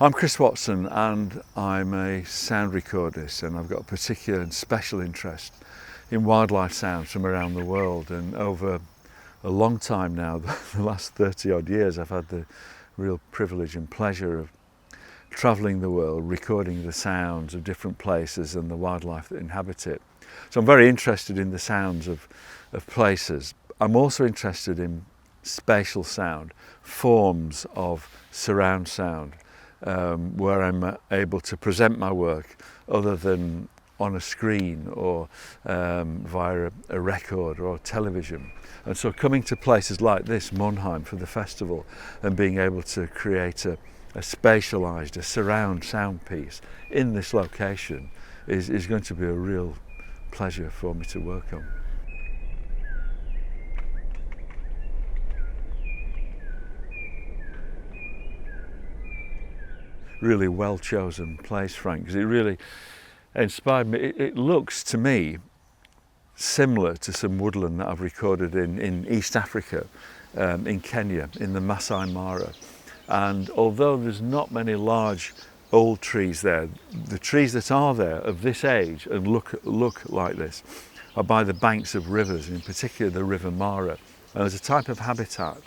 I'm Chris Watson and I'm a sound recordist, and I've got a particular and special interest in wildlife sounds from around the world. And over a long time now, the last 30 odd years, I've had the real privilege and pleasure of travelling the world, recording the sounds of different places and the wildlife that inhabit it. So I'm very interested in the sounds of places. I'm also interested in spatial sound, forms of surround sound, where I'm able to present my work other than on a screen or via a record or television. And so coming to places like this, Monheim, for the festival, and being able to create a spatialised, a surround sound piece in this location is going to be a real pleasure for me to work on. Really well chosen place, Frank, because it really inspired me. It looks to me similar to some woodland that I've recorded in East Africa, in Kenya, in the Masai Mara. And although there's not many large old trees there, the trees that are there of this age and look like this are by the banks of rivers, in particular the River Mara. And there's a type of habitat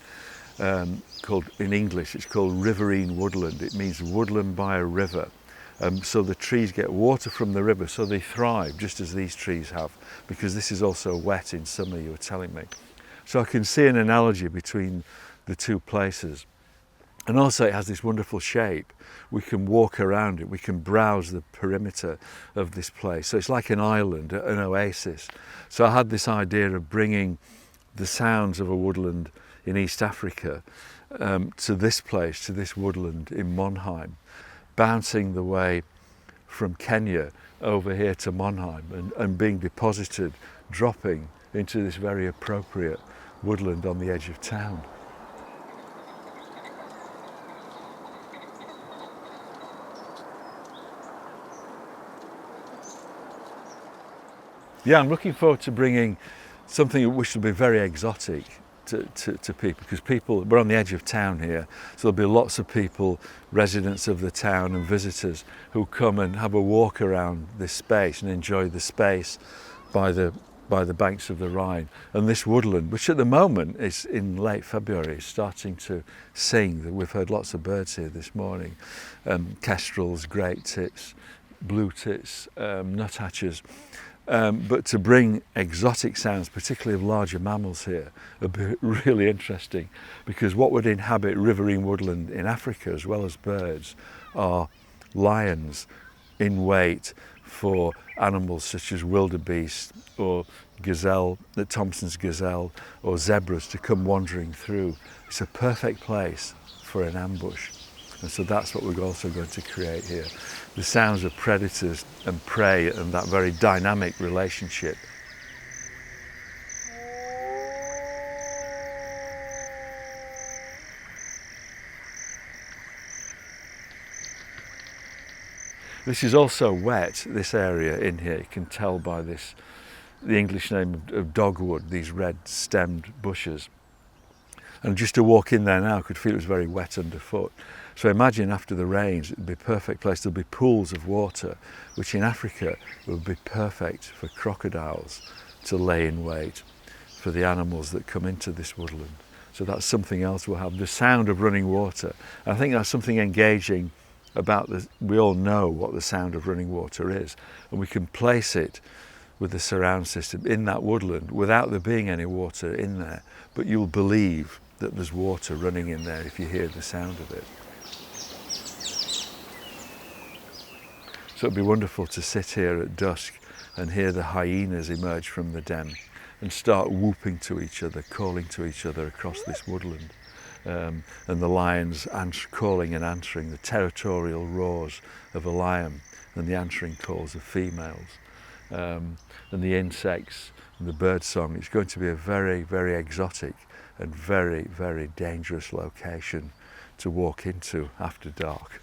called, in English, it's called riverine woodland. It means woodland by a river. So the trees get water from the river, so they thrive just as these trees have, because this is also wet in summer, you were telling me. So I can see an analogy between the two places. And also it has this wonderful shape. We can walk around it, we can browse the perimeter of this place. So it's like an island, an oasis. So I had this idea of bringing the sounds of a woodland in East Africa to this place, to this woodland in Monheim, bouncing the way from Kenya over here to Monheim and being deposited, dropping into this very appropriate woodland on the edge of town. Yeah, I'm looking forward to bringing something which will be very exotic to people, because we're on the edge of town here, so there'll be lots of people, residents of the town and visitors, who come and have a walk around this space and enjoy the space by the banks of the Rhine. And this woodland, which at the moment is in late February, is starting to sing. We've heard lots of birds here this morning, kestrels, great tits, blue tits, nuthatches. But to bring exotic sounds, particularly of larger mammals here, would be really interesting, because what would inhabit riverine woodland in Africa, as well as birds, are lions in wait for animals such as wildebeest or gazelle, the Thompson's gazelle, or zebras to come wandering through. It's a perfect place for an ambush. And so that's what we're also going to create here. The sounds of predators and prey and that very dynamic relationship. This is also wet, this area in here. You can tell by the English name of dogwood, these red stemmed bushes. And just to walk in there now, I could feel it was very wet underfoot. So imagine after the rains, it would be a perfect place. There'll be pools of water, which in Africa would be perfect for crocodiles to lay in wait for the animals that come into this woodland. So that's something else we'll have, the sound of running water. I think that's something engaging about we all know what the sound of running water is, and we can place it with the surround system in that woodland without there being any water in there, but you'll believe that there's water running in there if you hear the sound of it. So it'd be wonderful to sit here at dusk and hear the hyenas emerge from the den and start whooping to each other, calling to each other across this woodland. And the lions calling and answering, the territorial roars of a lion and the answering calls of females. And the insects and the bird song. It's going to be a very, very exotic and very, very dangerous location to walk into after dark.